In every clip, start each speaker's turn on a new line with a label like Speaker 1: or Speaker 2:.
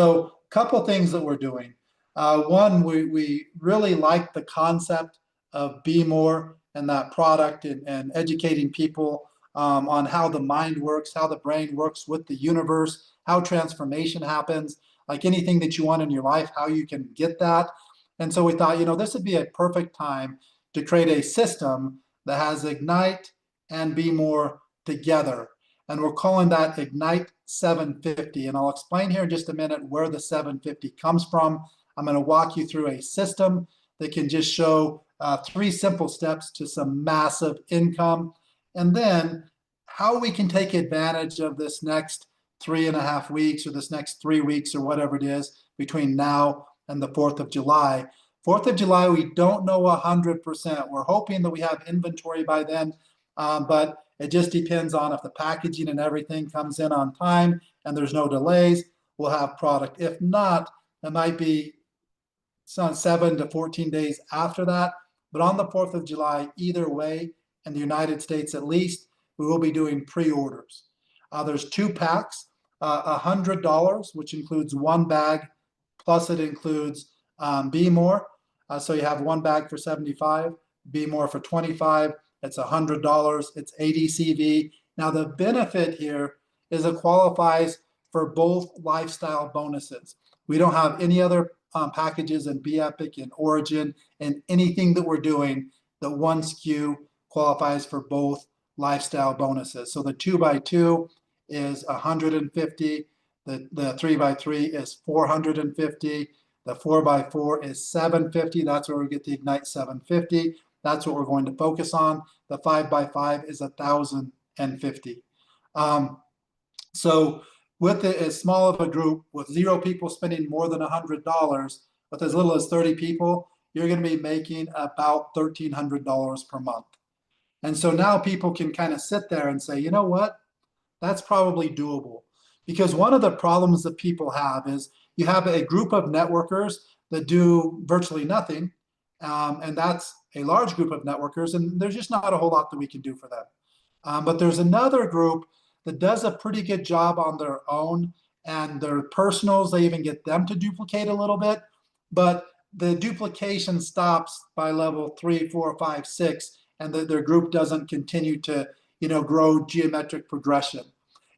Speaker 1: So a couple things that we're doing. One, we really like the concept of Be More and that product and educating people on how the mind works, how the brain works with the universe, how transformation happens, like anything that you want in your life, how you can get that. And so we thought, this would be a perfect time to create a system that has Ignite and Be More together. And we're calling that Ignite 750. And I'll explain here in just a minute where the 750 comes from. I'm going to walk you through a system that can just show 3 simple steps to some massive income. And then how we can take advantage of this next 3.5 weeks or this next 3 weeks or whatever it is between now and the 4th of July. 4th of July, we don't know 100%. We're hoping that we have inventory by then, but it just depends on if the packaging and everything comes in on time and there's no delays, we'll have product. If not, it might be 7 to 14 days after that. But on the 4th of July, either way, in the United States at least, we will be doing pre-orders. There's 2 packs, $100, which includes 1 bag, plus it includes Be More. So you have 1 bag for $75, Be More for $25. It's $100. It's ADCV. Now the benefit here is it qualifies for both lifestyle bonuses. We don't have any other packages in Be Epic and Origin and anything that we're doing that one SKU qualifies for both lifestyle bonuses. So the 2x2 is 150. The 3x3 is 450. The 4x4 is 750. That's where we get the Ignite 750. That's what we're going to focus on. The 5x5 is 1,050. So with as small of a group, with 0 people spending more than $100, with as little as 30 people, you're going to be making about $1,300 per month. And so now people can kind of sit there and say, you know what? That's probably doable. Because one of the problems that people have is you have a group of networkers that do virtually nothing, and that's a large group of networkers, and there's just not a whole lot that we can do for them. But there's another group that does a pretty good job on their own, and their personals, they even get them to duplicate a little bit, but the duplication stops by level 3, 4, 5, 6, and their group doesn't continue to grow geometric progression.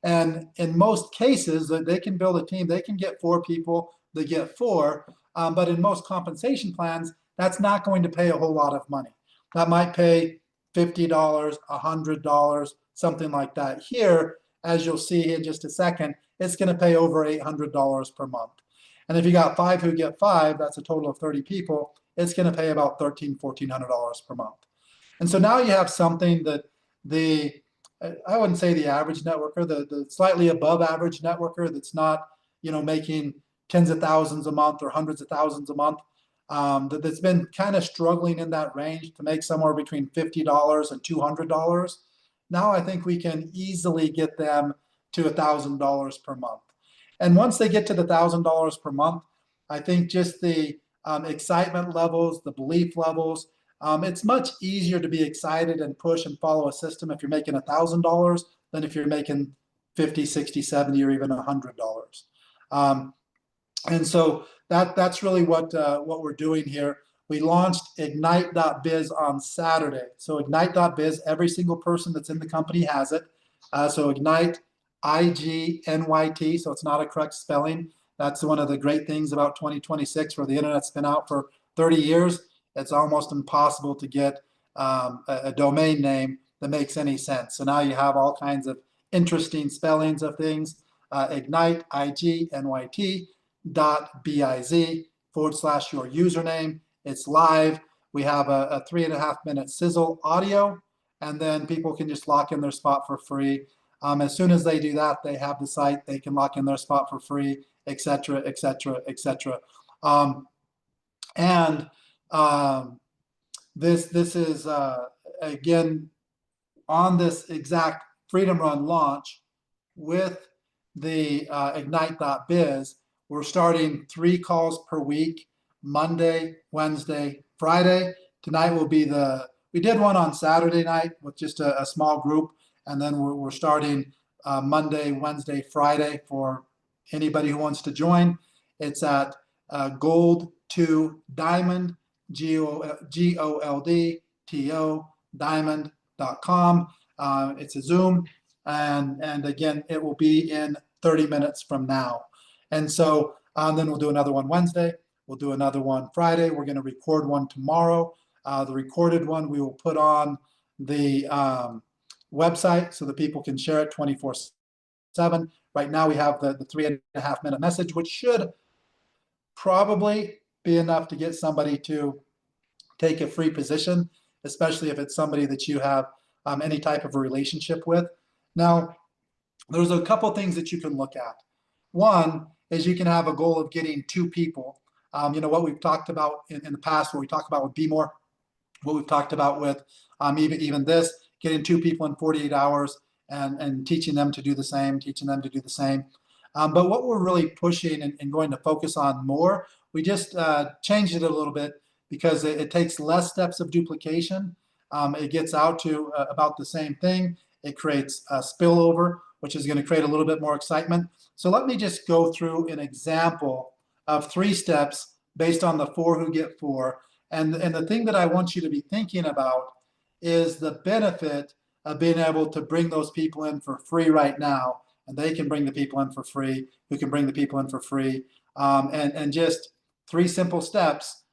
Speaker 1: And in most cases, they can build a team. They can get 4 people, they get 4, but in most compensation plans, that's not going to pay a whole lot of money. That might pay $50, $100, something like that. Here, as you'll see in just a second, it's going to pay over $800 per month. And if you got 5 who get 5, that's a total of 30 people, it's going to pay about $1,300, $1,400 per month. And so now you have something that I wouldn't say the average networker, the slightly above average networker that's not making tens of thousands a month or hundreds of thousands a month, that's been kind of struggling in that range to make somewhere between $50 and $200. Now I think we can easily get them to $1,000 per month. And once they get to the $1,000 per month, I think just the excitement levels, the belief levels, it's much easier to be excited and push and follow a system if you're making $1,000 than if you're making 50, 60, 70, or even $100. And so that's really what we're doing here. We launched Ignite.biz on Saturday. So Ignite.biz, every single person that's in the company has it. So Ignite, I-G-N-Y-T, so it's not a correct spelling. That's one of the great things about 2026, where the internet's been out for 30 years. It's almost impossible to get a domain name that makes any sense. So now you have all kinds of interesting spellings of things. Ignite, I-G-N-Y-T, .biz / your username. It's live. We have a 3.5-minute sizzle audio, and then people can just lock in their spot for free. As soon as they do that, they have the site. They can lock in their spot for free, etc., etc., etc. This is again on this exact Freedom Run launch with the Ignite.biz. We're starting 3 calls per week, Monday, Wednesday, Friday. Tonight will be we did one on Saturday night with just a small group, and then we're starting Monday, Wednesday, Friday for anybody who wants to join. It's at gold to diamond, GOLDTO, diamond.com. It's a Zoom. And again, it will be in 30 minutes from now. And so then we'll do another one Wednesday. We'll do another one Friday. We're going to record one tomorrow. The recorded one we will put on the website so that people can share it 24/7. Right now we have the 3.5-minute message, which should probably be enough to get somebody to take a free position, especially if it's somebody that you have any type of a relationship with. Now, there's a couple things that you can look at. One is you can have a goal of getting 2 people. What we've talked about in the past, what we talked about with BMore, what we've talked about with even this, getting 2 people in 48 hours and teaching them to do the same, but what we're really pushing and going to focus on more, we just changed it a little bit because it takes less steps of duplication. It gets out to about the same thing. It creates a spillover, which is going to create a little bit more excitement. So let me just go through an example of 3 steps based on the 4 who get 4. And the thing that I want you to be thinking about is the benefit of being able to bring those people in for free right now. And they can bring the people in for free, who can bring the people in for free. And just 3 simple steps,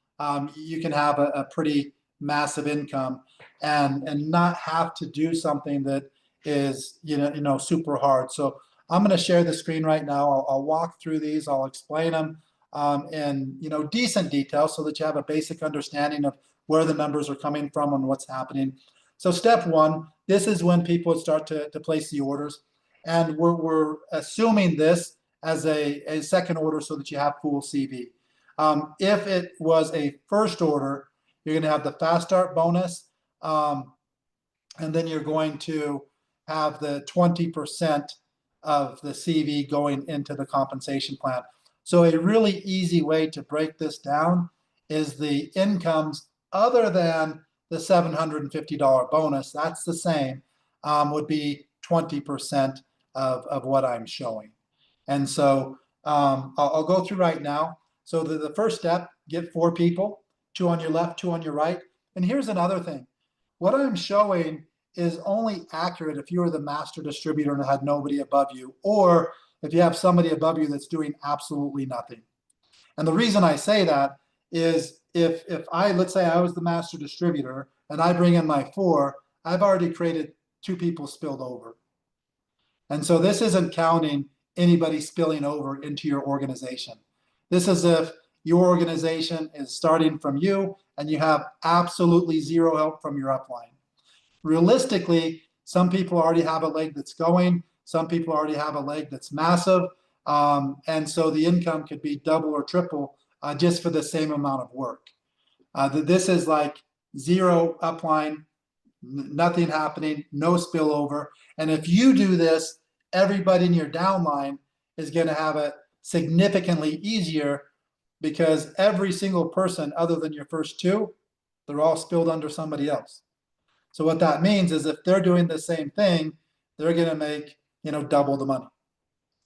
Speaker 1: you can have a pretty massive income and not have to do something that is super hard. So I'm going to share the screen right now. I'll walk through these. I'll explain them in decent detail so that you have a basic understanding of where the numbers are coming from and what's happening. So step 1, this is when people start to place the orders, and we're assuming this as a second order so that you have full CV. If it was a first order, you're going to have the fast start bonus, and then you're going to have the 20% of the CV going into the compensation plan. So a really easy way to break this down is the incomes other than the $750 bonus, that's the same, would be 20% of what I'm showing. And so I'll go through right now. So the first step, get 4 people, 2 on your left, 2 on your right. And here's another thing. What I'm showing is only accurate if you were the master distributor and had nobody above you, or if you have somebody above you that's doing absolutely nothing. And the reason I say that is if let's say I was the master distributor and I bring in my 4, I've already created 2 people spilled over. And so this isn't counting anybody spilling over into your organization. This is if your organization is starting from you and you have absolutely 0 help from your upline. Realistically, some people already have a leg that's going. Some people already have a leg that's massive. And so the income could be double or triple just for the same amount of work. This is like 0 upline, nothing happening, no spillover. And if you do this, everybody in your downline is going to have it significantly easier because every single person other than your first 2, they're all spilled under somebody else. So what that means is if they're doing the same thing, they're going to make, double the money.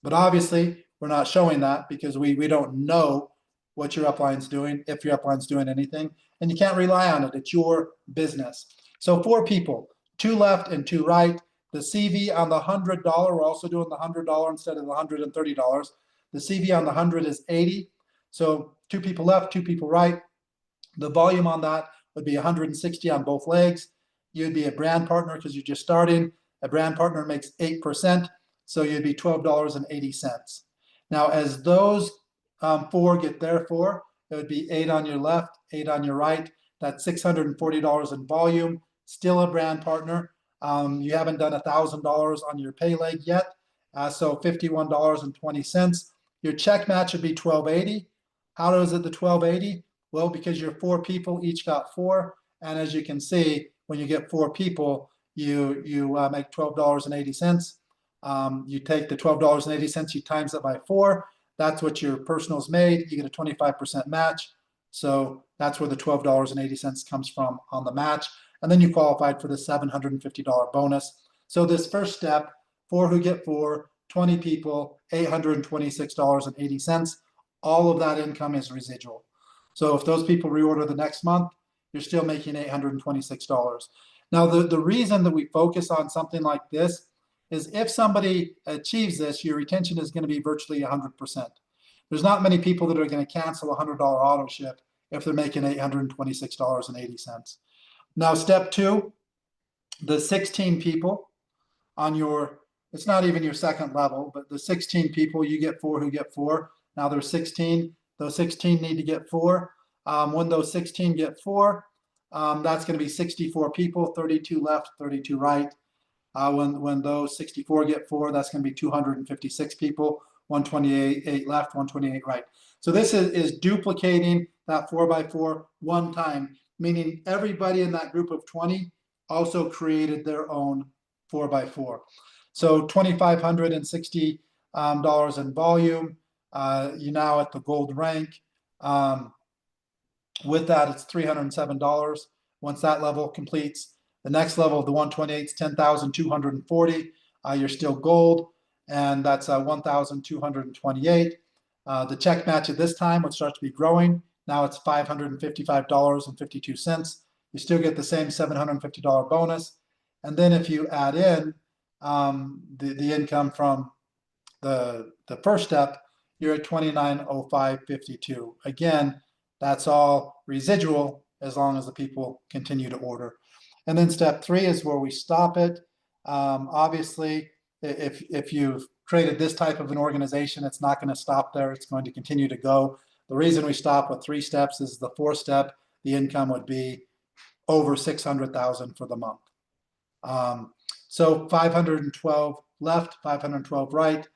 Speaker 1: But obviously, we're not showing that because we don't know what your upline's doing, if your upline's doing anything, and you can't rely on it. It's your business. So 4 people, 2 left and 2 right. The CV on the $100, we're also doing the $100 instead of the $130. The CV on the 100 is 80. So 2 people left, 2 people right. The volume on that would be 160 on both legs. You'd be a brand partner because you're just starting. A brand partner makes 8%, so you'd be $12.80. Now, as those 4 get their 4, it would be 8 on your left, 8 on your right. That's $640 in volume. Still a brand partner. You haven't done $1,000 on your pay leg yet, so $51.20. Your check match would be $12.80. How does it the $12.80? Well, because your 4 people each got 4, and as you can see, when you get 4 people, you make $12.80. You take the $12.80, you times it by 4. That's what your personal's made. You get a 25% match. So that's where the $12.80 comes from on the match. And then you qualified for the $750 bonus. So this first step, 4 who get 4, 20 people, $826.80. all of that income is residual. So if those people reorder the next month, you're still making $826. Now, the reason that we focus on something like this is if somebody achieves this, your retention is going to be virtually 100%. There's not many people that are going to cancel a $100 auto ship if they're making $826.80. Now, step two, the 16 people on your, it's not even your second level, but the 16 people, you get four who get four. Now there's 16, those 16 need to get four. When those 16 get four, that's going to be 64 people, 32 left, 32 right. When those 64 get four, that's going to be 256 people, 128 left, 128 right. So this is duplicating that 4x4 one time, meaning everybody in that group of 20 also created their own 4x4. So $2,560 in volume. You're now at the gold rank. With that, it's $307 once that level completes. The next level of the 128 is 10,240. You're still gold, and that's 1,228. The check match at this time would start to be growing. Now it's $555.52. You still get the same $750 bonus. And then if you add in the income from the first step, you're at $2905.52. Again, that's all residual as long as the people continue to order. And then step three is where we stop it. Obviously, if you've created this type of an organization, it's not going to stop there. It's going to continue to go. The reason we stop with 3 steps is the 4th step, the income would be over $600,000 for the month. So 512 left, 512 right,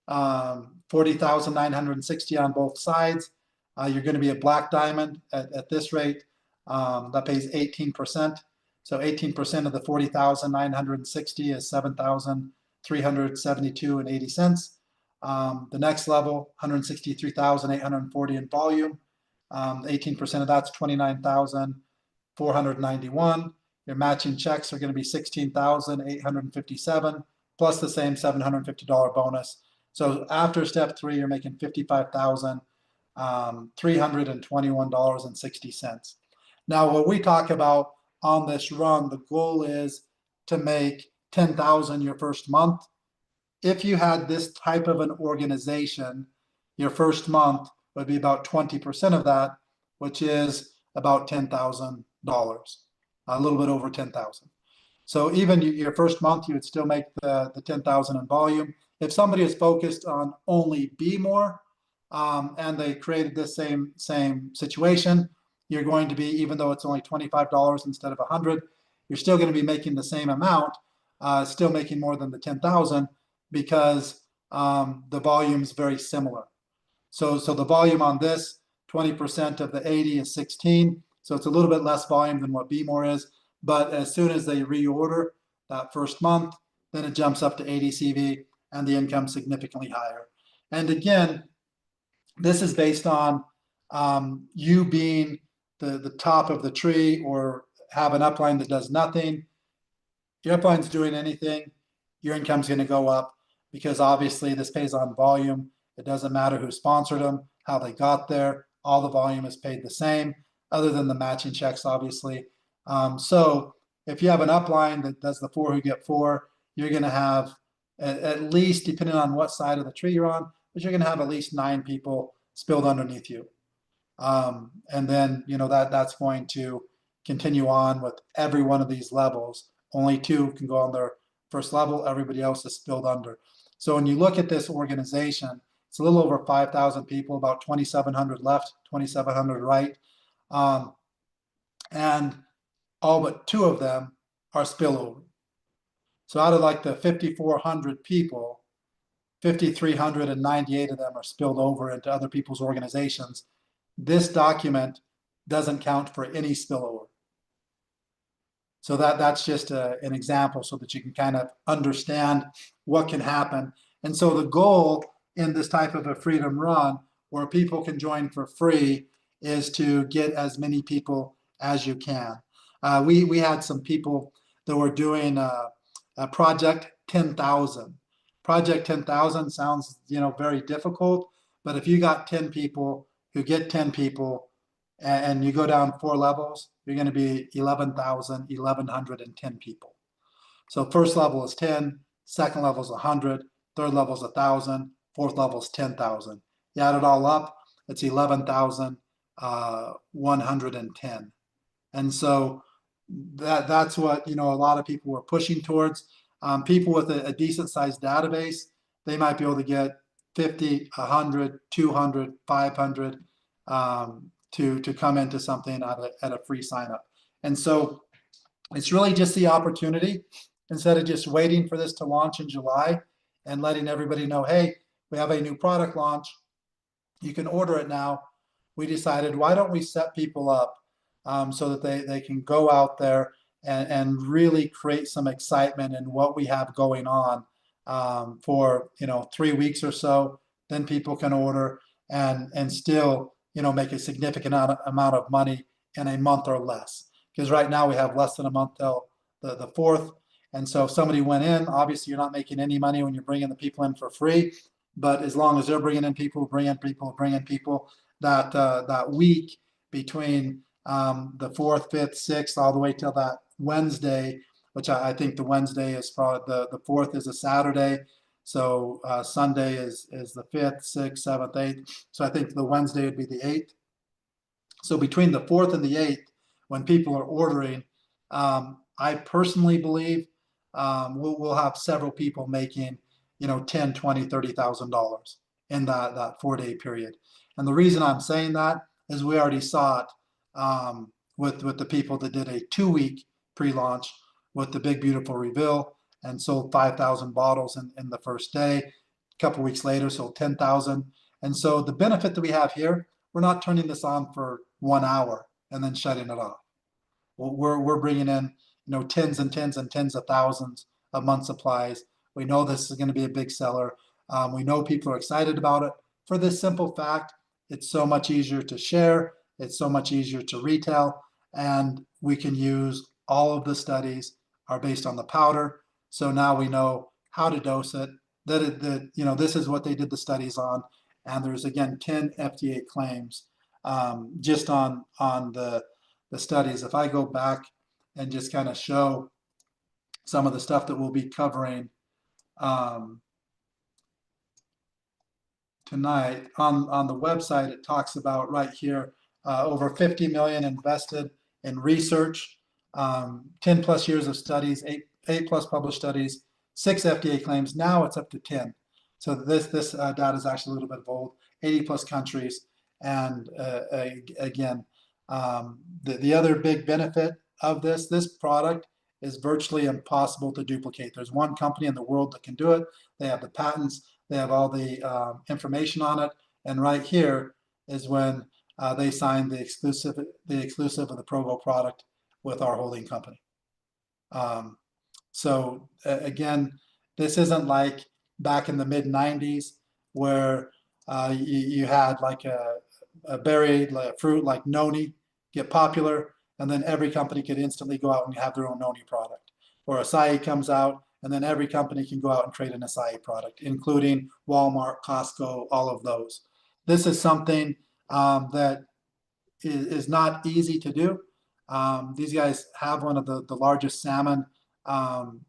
Speaker 1: 40,960 on both sides. You're going to be a black diamond at this rate. That pays 18%. So 18% of the 40,960 is 7,372.80. The next level, 163,840 in volume. 18% of that's 29,491. Your matching checks are going to be 16,857 plus the same $750 bonus. So after step 3, you're making $55,321.60. Now, what we talk about on this run, the goal is to make $10,000 your first month. If you had this type of an organization, your first month would be about 20% of that, which is about $10,000, a little bit over 10,000. So even your first month, you would still make the 10,000 in volume. If somebody is focused on only BMore and they created this same situation, you're going to be, even though it's only $25 instead of $100, you're still going to be making the same amount, still making more than the 10,000 because the volume is very similar. So the volume on this, 20% of the 80 is 16. So it's a little bit less volume than what BMore is. But as soon as they reorder that first month, then it jumps up to 80 CV and the income significantly higher. And again, this is based on you being the top of the tree or have an upline that does nothing. Your upline's doing anything, your income's going to go up because obviously this pays on volume. It doesn't matter who sponsored them, how they got there. All the volume is paid the same, other than the matching checks, obviously. So if you have an upline that does the 4 who get 4, you're going to have at least, depending on what side of the tree you're on, but you're going to have at least 9 people spilled underneath you. And then, that's going to continue on with every one of these levels. Only 2 can go on their first level. Everybody else is spilled under. So when you look at this organization, it's a little over 5,000 people, about 2,700 left, 2,700 right. And all but 2 of them are spillover. So out of like the 5,400 people, 5,398 of them are spilled over into other people's organizations. This document doesn't count for any spillover. So that's just an example so that you can kind of understand what can happen. And so the goal in this type of a freedom run where people can join for free is to get as many people as you can. We had some people that were doing a Project 10,000. Project 10,000 sounds very difficult, But if you got 10 people who get 10 people and you go down 4 levels, you're going to be 11,110 people. So first level is 10, second level is 100, third level is 1,000, fourth level is 10,000. You add it all up, it's 11,110. And so that's what, a lot of people were pushing towards. People with a decent sized database, they might be able to get 50, 100, 200, 500 to come into something at a free sign up. And so it's really just the opportunity, instead of just waiting for this to launch in July and letting everybody know, hey, we have a new product launch, you can order it now. We decided, why don't we set people up so that they can go out there and really create some excitement in what we have going on for 3 weeks or so. Then people can order and still make a significant amount of money in a month or less. Because right now we have less than a month till the 4th. And so if somebody went in, obviously you're not making any money when you're bringing the people in for free. But as long as they're bringing in people, that week between the 4th, 5th, 6th, all the way till that Wednesday, which I think the Wednesday is probably the 4th is a Saturday. So Sunday is the 5th, 6th, 7th, 8th. So I think the Wednesday would be the 8th. So between the 4th and the 8th, when people are ordering, I personally believe we'll have several people making, $10, $20, $30,000 in that 4-day period. And the reason I'm saying that is we already saw it with the people that did a 2-week pre-launch with the Big Beautiful Reveal and sold 5,000 bottles in the first day. A couple weeks later, sold 10,000. And so the benefit that we have here, we're not turning this on for 1 hour and then shutting it off. We're bringing in tens and tens and tens of thousands of month supplies. We know this is going to be a big seller. We know people are excited about it for this simple fact: it's so much easier to share, it's so much easier to retail, and we can use all of the studies are based on the powder. So now we know how to dose it. This is what they did the studies on, and there's again 10 FDA claims just on the studies. If I go back and just kind of show some of the stuff that we'll be covering tonight on the website, it talks about right here over 50 million invested in research, 10 plus years of studies, eight plus published studies, 6 FDA claims. Now it's up to 10. So this data is actually a little bit old. 80 plus countries, and again, the other big benefit of this product is virtually impossible to duplicate. There's one company in the world that can do it. They have the patents, they have all the information on it, and right here is when they signed the exclusive of the Provo product with our holding company. So again, this isn't like back in the mid 90s where you had like a berry, like a fruit like noni get popular, and then every company could instantly go out and have their own noni product. Or acai comes out, and then every company can go out and create an acai product, including Walmart, Costco, all of those. This is something that is not easy to do. These guys have one of the largest salmon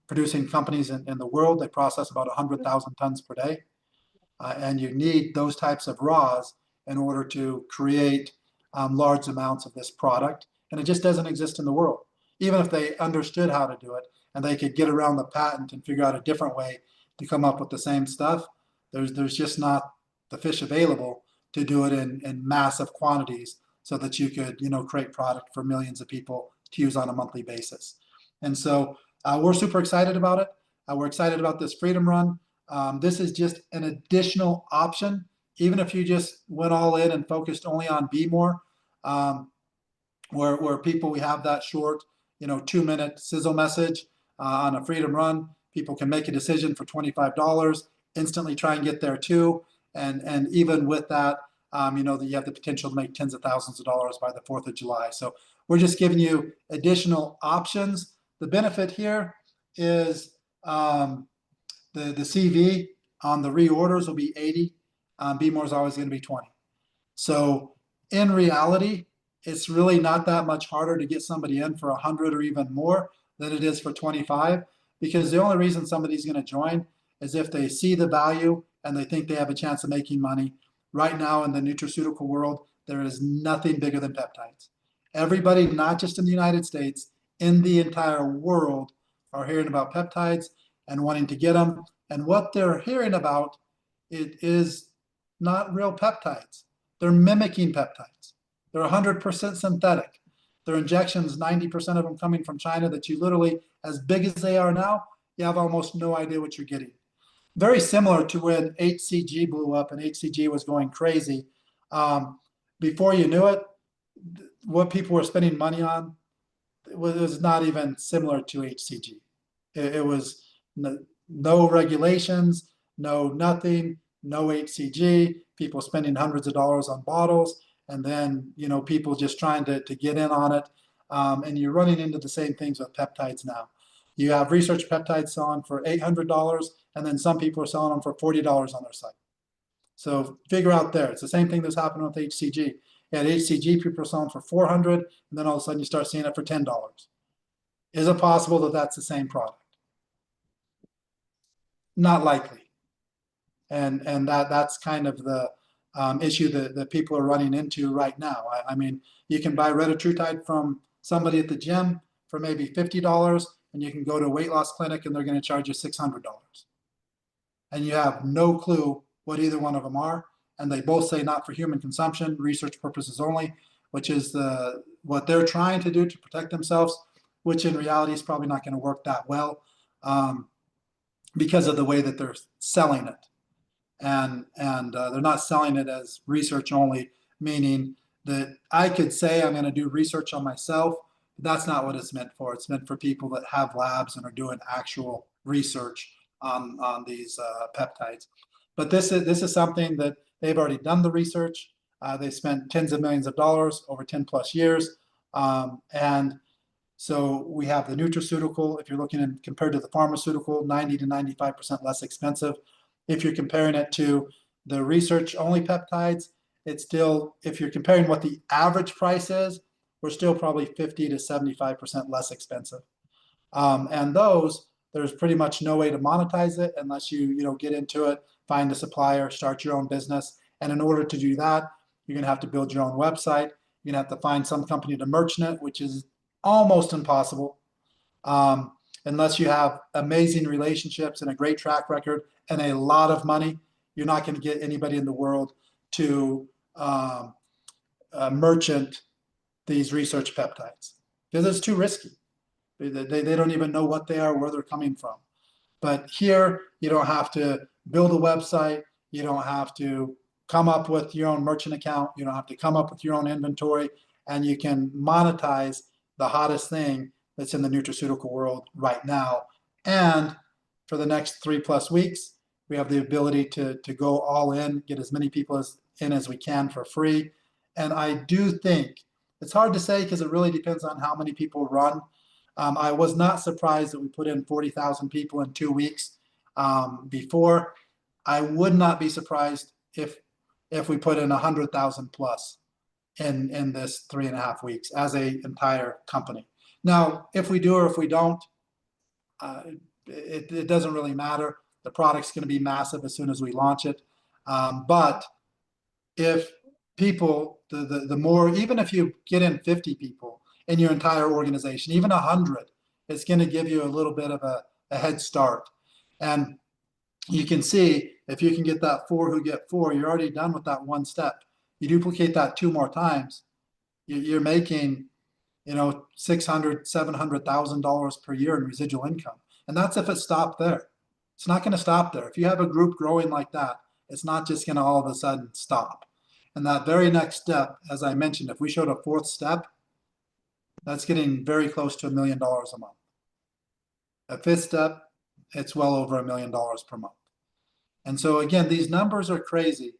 Speaker 1: producing companies in the world. They process about 100,000 tons per day. And you need those types of raws in order to create large amounts of this product. And it just doesn't exist in the world. Even if they understood how to do it and they could get around the patent and figure out a different way to come up with the same stuff, there's just not the fish available to do it in massive quantities so that you could create product for millions of people to use on a monthly basis. And so we're super excited about it. We're excited about this Freedom Run. This is just an additional option. Even if you just went all in and focused only on BMore, where people, we have that short 2-minute sizzle message on a Freedom Run. People can make a decision for $25, instantly try and get there too. And even with that, that you have the potential to make tens of thousands of dollars by the 4th of July. So we're just giving you additional options. The benefit here is the CV on the reorders will be 80. BMore is always going to be 20. So in reality, it's really not that much harder to get somebody in for 100 or even more than it is for 25, because the only reason somebody's going to join is if they see the value and they think they have a chance of making money. Right now in the nutraceutical world, there is nothing bigger than peptides. Everybody, not just in the United States, in the entire world, are hearing about peptides and wanting to get them. And what they're hearing about, it is not real peptides. They're mimicking peptides. They're 100% synthetic. Their injections, 90% of them coming from China, that you literally, as big as they are now, you have almost no idea what you're getting. Very similar to when HCG blew up and HCG was going crazy. Before you knew it, what people were spending money on was not even similar to HCG. It was no regulations, no nothing, no HCG, people spending hundreds of dollars on bottles, and then people just trying to get in on it. And you're running into the same things with peptides now. You have research peptides selling for $800, and then some people are selling them for $40 on their site. So figure out there. It's the same thing that's happening with HCG. At HCG, people are selling for $400, and then all of a sudden you start seeing it for $10. Is it possible that that's the same product? Not likely. And that's kind of the issue that people are running into right now. I mean, you can buy retatrutide from somebody at the gym for maybe $50, and you can go to a weight loss clinic and they're going to charge you $600. And you have no clue what either one of them are. And they both say not for human consumption, research purposes only, which is what they're trying to do to protect themselves, which in reality is probably not going to work that well because of the way that they're selling it. And they're not selling it as research only, meaning that I could say I'm going to do research on myself, but that's not what it's meant for. It's meant for people that have labs and are doing actual research on these peptides. But this is something that they've already done the research. They spent tens of millions of dollars over 10 plus years. And so we have the nutraceutical, if you're looking at compared to the pharmaceutical, 90 to 95% less expensive. If you're comparing it to the research only peptides, it's still, if you're comparing what the average price is, we're still probably 50 to 75% less expensive. And those, there's pretty much no way to monetize it unless you get into it, find a supplier, start your own business. And in order to do that, you're going to have to build your own website. You're going to have to find some company to merchant it, which is almost impossible. Unless you have amazing relationships and a great track record and a lot of money, you're not going to get anybody in the world to merchant these research peptides because it's too risky. They don't even know what they are, where they're coming from. But here, you don't have to build a website. You don't have to come up with your own merchant account. You don't have to come up with your own inventory. And you can monetize the hottest thing that's in the nutraceutical world right now. And for the next 3+ weeks, we have the ability to go all in, get as many people in as we can for free. And I do think, it's hard to say because it really depends on how many people run. I was not surprised that we put in 40,000 people in 2 weeks before. I would not be surprised if we put in 100,000 plus in this 3.5 weeks as a entire company. Now, if we do or if we don't, it doesn't really matter. The product's going to be massive as soon as we launch it. But if people, the more, even if you get in 50 people in your entire organization, even 100, it's going to give you a little bit of a head start. And you can see if you can get that 4 who get 4, you're already done with that one step. You duplicate that 2 more times, you're making $600,000, $700,000 per year in residual income. And that's if it stopped there. It's not going to stop there. If you have a group growing like that, it's not just going to all of a sudden stop. And that very next step, as I mentioned, if we showed a 4th step, that's getting very close to $1 million a month. A 5th step, it's well over $1 million per month. And so again, these numbers are crazy,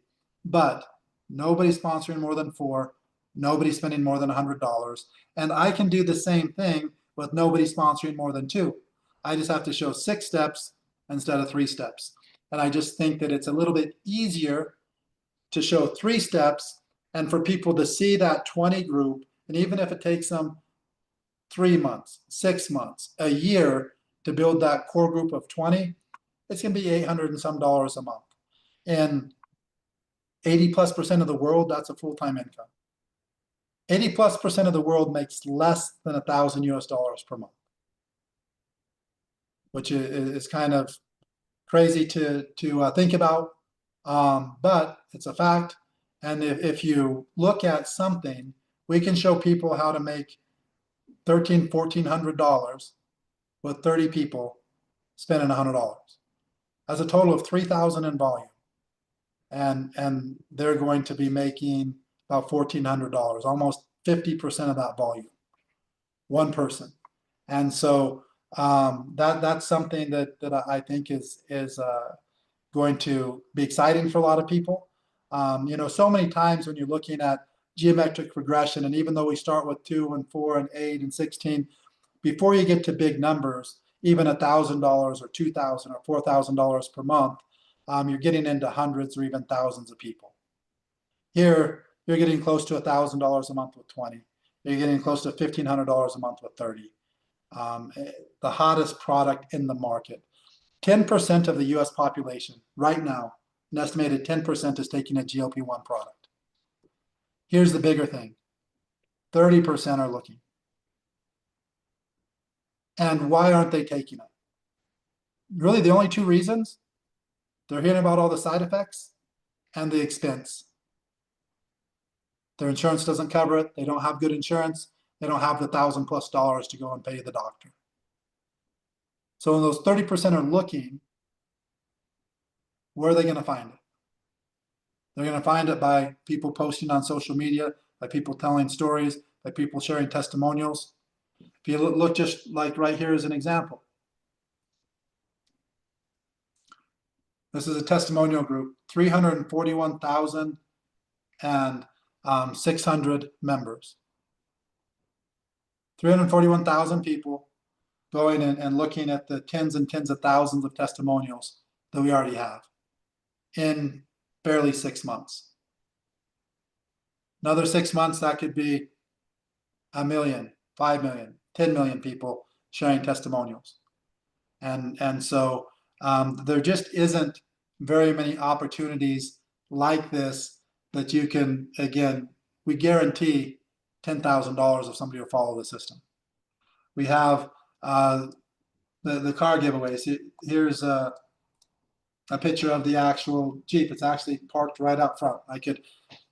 Speaker 1: but nobody's sponsoring more than 4, nobody's spending more than $100. And I can do the same thing with nobody sponsoring more than 2. I just have to show 6 steps instead of 3 steps. And I just think that it's a little bit easier to show 3 steps and for people to see that 20 group, and even if it takes them 3 months, 6 months, a year to build that core group of 20, it's going to be $800 and some a month. And 80+% of the world, that's a full-time income. 80+% of the world makes less than $1,000 per month, which is kind of crazy to think about, but it's a fact. And if you look at something, we can show people how to make $1,400 with 30 people spending $100. That's a total of $3,000 in volume. And they're going to be making about $1,400, almost 50% of that volume, one person. And so that's something that I think is going to be exciting for a lot of people. You know, so many times when you're looking at geometric regression, and even though we start with 2 and 4 and 8 and 16, before you get to big numbers, even $1,000 or $2,000 or $4,000 per month, you're getting into hundreds or even thousands of people. Here, you're getting close to $1,000 a month with 20. You're getting close to $1,500 a month with 30. The hottest product in the market. 10% of the US population right now, an estimated 10% is taking a GLP1 product. Here's the bigger thing. 30% are looking. And why aren't they taking it? Really, the only 2 reasons: they're hearing about all the side effects and the expense. Their insurance doesn't cover it. They don't have good insurance. They don't have the $1,000+ to go and pay the doctor. So when those 30% are looking, where are they going to find it? They're going to find it by people posting on social media, by people telling stories, by people sharing testimonials. If you look just like right here as an example. This is a testimonial group, 341,600 members. 341,000 people going and looking at the tens and tens of thousands of testimonials that we already have in barely 6 months. Another 6 months, that could be 1 million, 5 million, 10 million people sharing testimonials. And so there just isn't very many opportunities like this that you can, again, we guarantee $10,000 if somebody will follow the system. We have the car giveaways. Here's a picture of the actual Jeep. It's actually parked right out front. I could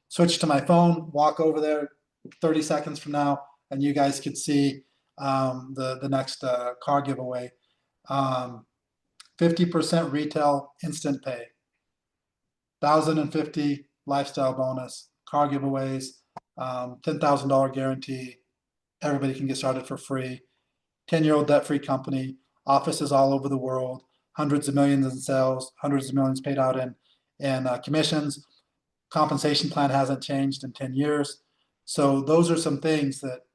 Speaker 1: switch to my phone, walk over there 30 seconds from now, and you guys could see the next car giveaway. 50% retail instant pay, 1,050 lifestyle bonus, car giveaways, $10,000 guarantee. Everybody can get started for free. 10-year-old debt-free company, offices all over the world, hundreds of millions in sales, hundreds of millions paid out in commissions. Compensation plan hasn't changed in 10 years. So those are some things that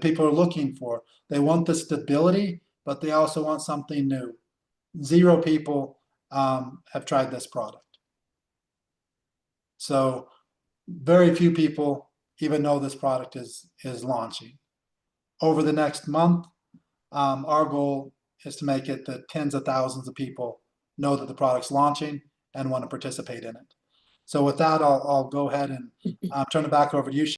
Speaker 1: people are looking for. They want the stability, but they also want something new. 0 people have tried this product. So very few people even know this product is launching. Over the next month, our goal is to make it that tens of thousands of people know that the product's launching and want to participate in it. So with that, I'll go ahead and turn it back over to you,